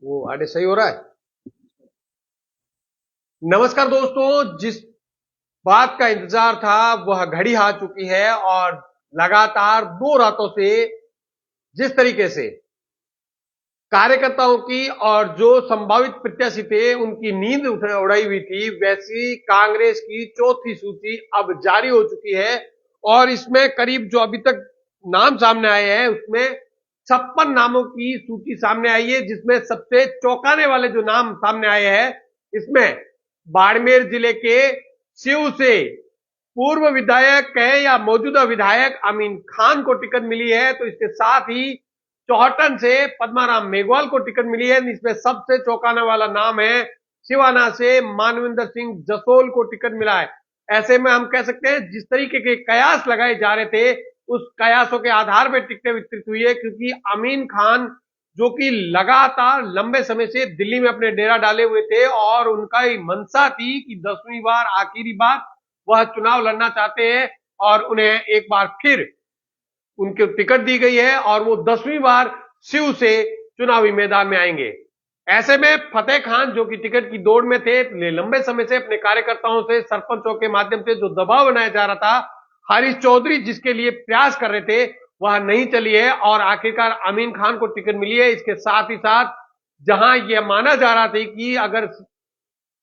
वो आगे सही हो रहा है। नमस्कार दोस्तों, जिस बात का इंतजार था वह घड़ी आ चुकी है और लगातार 2 रातों से जिस तरीके से कार्यकर्ताओं की और जो संभावित प्रत्याशी थे उनकी नींद उड़ाई हुई थी, वैसी कांग्रेस की चौथी सूची अब जारी हो चुकी है। और इसमें करीब जो अभी तक नाम सामने आए हैं उसमें 56 नामों की सूची सामने आई है, जिसमें सबसे चौंकाने वाले जो नाम सामने आए हैं इसमें बाड़मेर जिले के शिव से पूर्व विधायक कहे या मौजूदा विधायक अमीन खान को टिकट मिली है। तो इसके साथ ही चौहटन से पद्माराम मेघवाल को टिकट मिली है। इसमें सबसे चौंकाने वाला नाम है सिवाना से मानविंदर सिंह जसोल को टिकट मिला है। ऐसे में हम कह सकते हैं जिस तरीके के कयास लगाए जा रहे थे उस कयासों के आधार पर टिकटें वितरित हुई है, क्योंकि अमीन खान जो कि लगातार लंबे समय से दिल्ली में अपने डेरा डाले हुए थे और उनका ही मंशा थी कि 10वीं बार आखिरी बार वह चुनाव लड़ना चाहते हैं और उन्हें एक बार फिर उनकी टिकट दी गई है और वो 10वीं बार शिव से चुनावी मैदान में आएंगे। ऐसे में फतेह खान जो कि टिकट की दौड़ में थे, लंबे समय से अपने कार्यकर्ताओं से सरपंचों के माध्यम से जो दबाव बनाया जा रहा था, हारिस चौधरी जिसके लिए प्रयास कर रहे थे वह नहीं चली है और आखिरकार अमीन खान को टिकट मिली है। इसके साथ ही साथ जहां यह माना जा रहा था कि अगर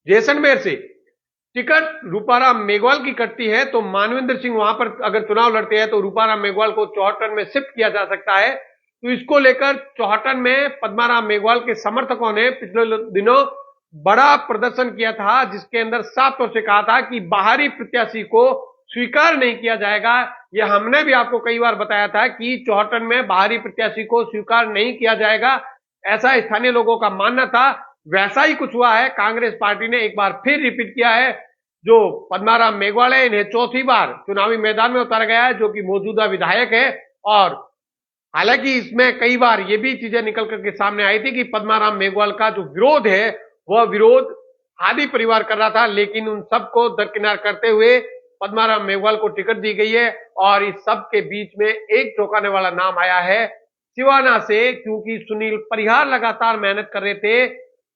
जैसलमेर से टिकट रूपाराम मेघवाल की कटती है तो मानविंदर सिंह वहां पर अगर चुनाव लड़ते हैं तो रूपाराम मेघवाल को चौहटन में शिफ्ट किया जा सकता है। तो इसको लेकर चौहटन में पद्माराम मेघवाल के समर्थकों ने पिछले दिनों बड़ा प्रदर्शन किया था, जिसके अंदर साफ तौर से कहा था कि बाहरी प्रत्याशी को स्वीकार नहीं किया जाएगा। यह हमने भी आपको कई बार बताया था कि चौहटन में बाहरी प्रत्याशी को स्वीकार नहीं किया जाएगा, ऐसा स्थानीय लोगों का मानना था। वैसा ही कुछ हुआ है। कांग्रेस पार्टी ने एक बार फिर रिपीट किया है। जो पद्माराम मेघवाल है इन्हें चौथी बार चुनावी मैदान में उतारा गया है, जो कि मौजूदा विधायक है। और हालांकि इसमें कई बार ये भी चीजें निकल करके सामने आई थी कि पद्माराम मेघवाल का जो विरोध है वह विरोध हादी परिवार कर रहा था, लेकिन उन सबको दरकिनार करते हुए पद्माराम मेघवाल को टिकट दी गई है। और इस सब के बीच में एक चौंकाने वाला नाम आया है सिवाना से, क्योंकि सुनील परिहार लगातार मेहनत कर रहे थे,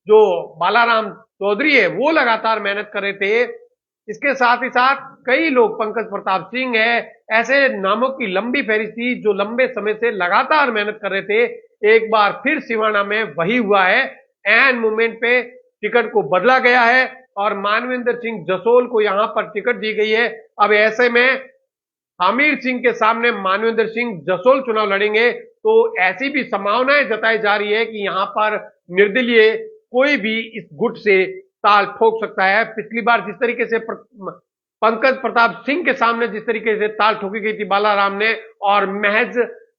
जो बालाराम चौधरी है वो लगातार मेहनत कर रहे थे। इसके साथ ही साथ कई लोग, पंकज प्रताप सिंह है, ऐसे नामों की लंबी फहरिस्त थी जो लंबे समय से लगातार मेहनत कर रहे थे। एक बार फिर सिवाना में वही हुआ है, एन मोमेंट पे टिकट को बदला गया है और मानविंदर सिंह जसोल को यहां पर टिकट दी गई है। अब ऐसे में आमिर सिंह के सामने मानविंदर सिंह जसोल चुनाव लड़ेंगे, तो ऐसी भी संभावनाएं जताई जा रही है कि यहां पर निर्दलीय कोई भी इस गुट से ताल ठोक सकता है। पिछली बार जिस तरीके से पंकज प्रताप सिंह के सामने जिस तरीके से ताल ठोकी गई थी बालाराम ने, और महज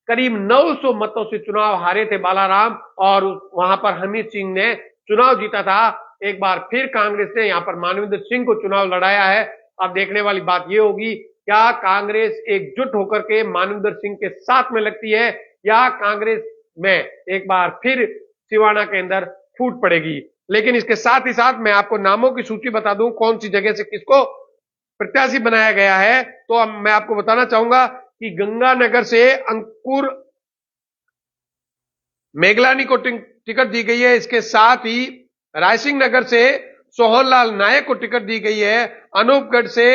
करीब 900 मतों से चुनाव हारे थे बालाराम और वहां पर हमीर सिंह ने चुनाव जीता था। एक बार फिर कांग्रेस ने यहां पर मानविंदर सिंह को चुनाव लड़ाया है। अब देखने वाली बात यह होगी, क्या कांग्रेस एकजुट होकर के मानविंदर सिंह के साथ में लगती है या कांग्रेस में एक बार फिर सिवाना के अंदर फूट पड़ेगी। लेकिन इसके साथ ही साथ मैं आपको नामों की सूची बता दूं कौन सी जगह से किसको प्रत्याशी बनाया गया है। तो अब मैं आपको बताना चाहूंगा कि गंगानगर से अंकुर मेघलानी को टिकट दी गई है। इसके साथ ही रायसिंह नगर से सोहनलाल नायक को टिकट दी गई है। अनूपगढ़ से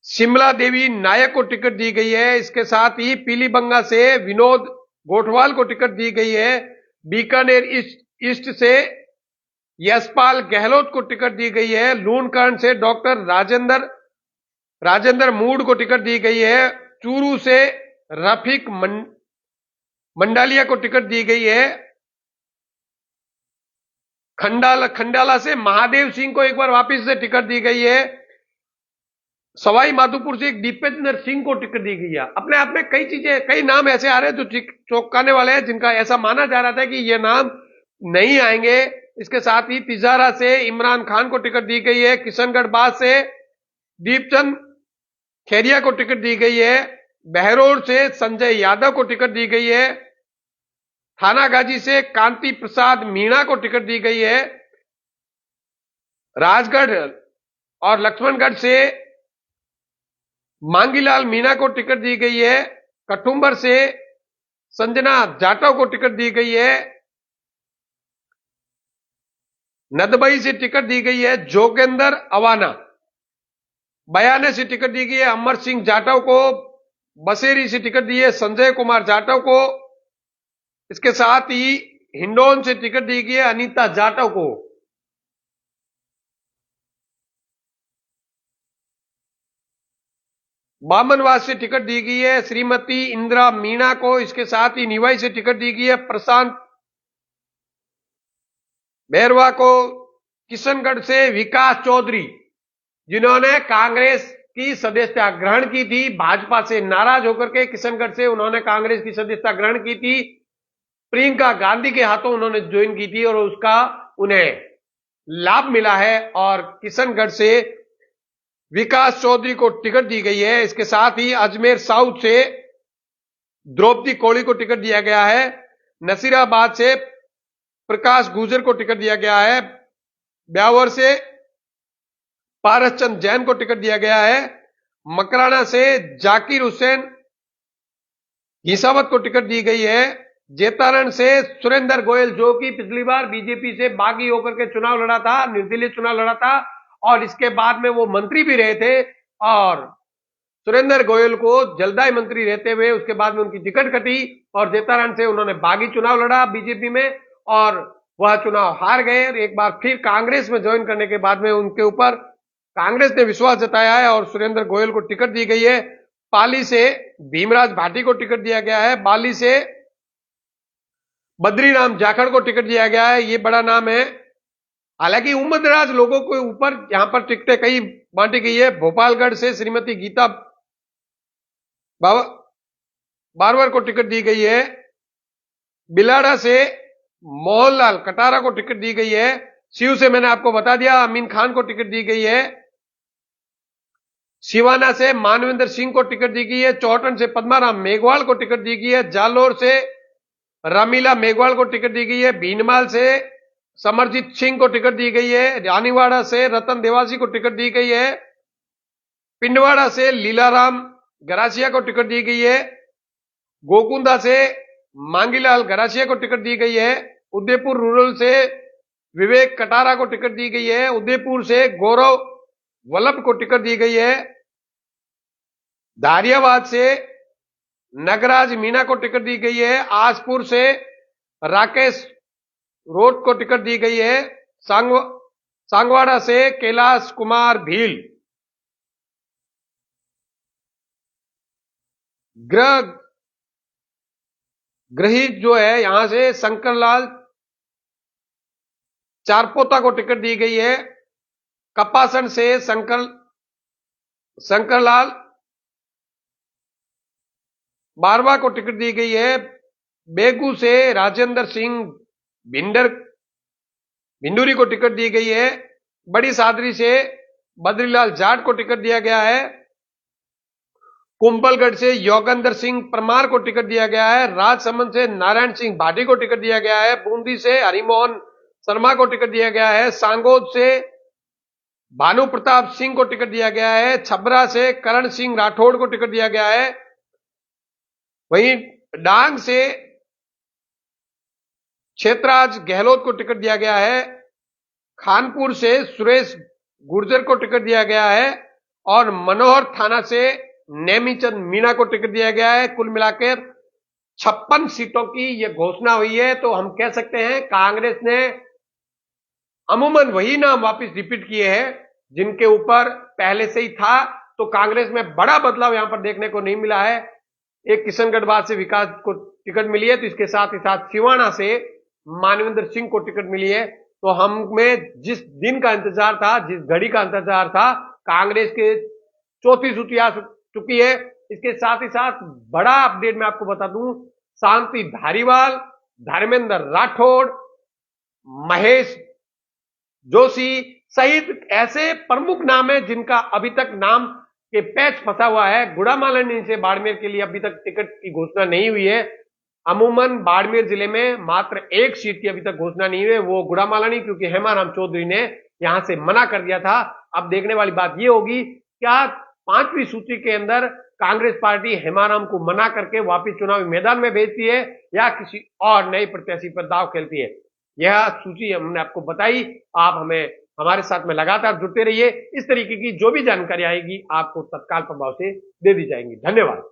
शिमला देवी नायक को टिकट दी गई है। इसके साथ ही पीलीबंगा से विनोद गोठवाल को टिकट दी गई है। बीकानेर ईस्ट से यशपाल गहलोत को टिकट दी गई है। लूणकरण से डॉक्टर राजेंद्र मूड को टिकट दी गई है। चूरू से रफीक मंडालिया को टिकट दी गई है। खंडाला से महादेव सिंह को एक बार वापस से टिकट दी गई है। सवाई माधोपुर से एक दीपेंद्र सिंह को टिकट दी गई है। अपने आप में कई नाम ऐसे आ रहे हैं जो चौंकाने वाले हैं, जिनका ऐसा माना जा रहा था कि ये नाम नहीं आएंगे। इसके साथ ही तिजारा से इमरान खान को टिकट दी गई है। किशनगढ़ बाद से दीपचंद खेरिया को टिकट दी गई है। बहरोड से संजय यादव को टिकट दी गई है। थानागाजी से कांति प्रसाद मीणा को टिकट दी गई है। राजगढ़ और लक्ष्मणगढ़ से मांगीलाल मीणा को टिकट दी गई है। कठुम्बर से संजना जाटव को टिकट दी गई है। नदबई से टिकट दी गई है जोगेंद्र अवाना। बयाने से टिकट दी गई है अमर सिंह जाटव को। बसेरी से टिकट दी है संजय कुमार जाटव को। इसके साथ ही हिंडौन से टिकट दी गई है अनीता जाटव को। बामनवास से टिकट दी गई है श्रीमती इंदिरा मीणा को। इसके साथ ही निवाई से टिकट दी गई है प्रशांत बैरवा को। किशनगढ़ से विकास चौधरी, जिन्होंने कांग्रेस की सदस्यता ग्रहण की थी, भाजपा से नाराज होकर के किशनगढ़ से उन्होंने कांग्रेस की सदस्यता ग्रहण की थी। प्रियंका गांधी के हाथों उन्होंने ज्वाइन की थी और उसका उन्हें लाभ मिला है और किशनगढ़ से विकास चौधरी को टिकट दी गई है। इसके साथ ही अजमेर साउथ से द्रौपदी कोली को टिकट दिया गया है। नसीराबाद से प्रकाश गुर्जर को टिकट दिया गया है। ब्यावर से पारस चंद जैन को टिकट दिया गया है। मकराना से जाकिर हुसैन घिसावत को टिकट दी गई है। जेतारण से सुरेंद्र गोयल, जो कि पिछली बार बीजेपी से बागी होकर के चुनाव लड़ा था, निर्दलीय चुनाव लड़ा था और इसके बाद में वो मंत्री भी रहे थे और सुरेंद्र गोयल को जलदाई मंत्री रहते हुए उसके बाद में उनकी टिकट कटी और जेतारण से उन्होंने बागी चुनाव लड़ा बीजेपी में और वह चुनाव हार गए। एक बार फिर कांग्रेस में ज्वाइन करने के बाद में उनके ऊपर कांग्रेस ने विश्वास जताया है और सुरेंद्र गोयल को टिकट दी गई है। पाली से भीमराज भाटी को टिकट दिया गया है। बाली से बद्रीराम जाखड़ को टिकट दिया गया है। ये बड़ा नाम है। हालांकि उम्रदराज लोगों के ऊपर यहां पर टिकटें कई बांटी गई है। भोपालगढ़ से श्रीमती गीता बारवर को टिकट दी गई है। बिलाड़ा से मोहनलाल कटारा को टिकट दी गई है। शिव से मैंने आपको बता दिया अमीन खान को टिकट दी गई है। सिवाना से मानवेंद्र सिंह को टिकट दी गई है। चौटन से पद्माराम मेघवाल को टिकट दी गई है। जालोर से रामीला मेघवाल को टिकट दी गई है। भीनमाल से समरजीत सिंह को टिकट दी गई है। रानीवाड़ा से रतन देवासी को टिकट दी गई है। पिंडवाड़ा से लीलाराम गरासिया को टिकट दी गई है। गोकुंदा से मांगीलाल गरासिया को टिकट दी गई है। उदयपुर रूरल से विवेक कटारा को टिकट दी गई है। उदयपुर से गौरव वल्लभ को टिकट दी गई है। दारियाबाद से नगराज मीणा को टिकट दी गई है। आजपुर से राकेश रोड को टिकट दी गई है। सांगवाड़ा से कैलाश कुमार भील। ग्रहित जो है यहां से शंकरलाल चारपोता को टिकट दी गई है। कपासन से शंकरलाल बारवा को टिकट दी गई है। बेगू से राजेंद्र सिंह भिंडूरी को टिकट दी गई है। बड़ी सादरी से बद्रीलाल जाट को टिकट दिया गया है। कुंभलगढ़ से योगेंद्र सिंह परमार को टिकट दिया गया है। राजसमंद से नारायण सिंह भाटी को टिकट दिया गया है। बूंदी से हरिमोहन शर्मा को टिकट दिया गया है। सांगोद से भानु प्रताप सिंह को टिकट दिया गया है। छबरा से करण सिंह राठौड़ को टिकट दिया गया है। वहीं डांग से क्षेत्रराज गहलोत को टिकट दिया गया है। खानपुर से सुरेश गुर्जर को टिकट दिया गया है और मनोहर थाना से नेमीचंद मीणा को टिकट दिया गया है। कुल मिलाकर 56 सीटों की यह घोषणा हुई है। तो हम कह सकते हैं कांग्रेस ने अमूमन वही नाम वापस रिपीट किए हैं जिनके ऊपर पहले से ही था। तो कांग्रेस में बड़ा बदलाव यहां पर देखने को नहीं मिला है। एक किशनगढ़ से विकास को टिकट मिली है, तो इसके साथ ही साथ सिवाना से मानवेंद्र सिंह को टिकट मिली है। तो हमें जिस दिन का इंतजार था, जिस घड़ी का इंतजार था, कांग्रेस के चौथी सूची आ चुकी है। इसके साथ ही साथ बड़ा अपडेट मैं आपको बता दूं, शांति धारीवाल, धर्मेंद्र राठौड़, महेश जोशी सहित ऐसे प्रमुख नाम है जिनका अभी तक नाम के पैच फंसा हुआ है। गुड़ामालानी से बाड़मेर के लिए अभी तक टिकट की घोषणा नहीं हुई है। अमूमन बाड़मेर जिले में मात्र एक सीट की अभी तक घोषणा नहीं हुई है, वो गुड़ामालानी, क्योंकि हेमाराम चौधरी ने यहां से मना कर दिया था। अब देखने वाली बात यह होगी क्या 5वीं सूची के अंदर कांग्रेस पार्टी हेमाराम को मना करके वापिस चुनावी मैदान में भेजती है या किसी और नए प्रत्याशी पर दाव खेलती है। यह सूची हमने आपको बताई। आप हमें हमारे साथ में लगातार जुड़ते रहिए। इस तरीके की जो भी जानकारी आएगी आपको तत्काल प्रभाव से दे दी जाएंगी। धन्यवाद।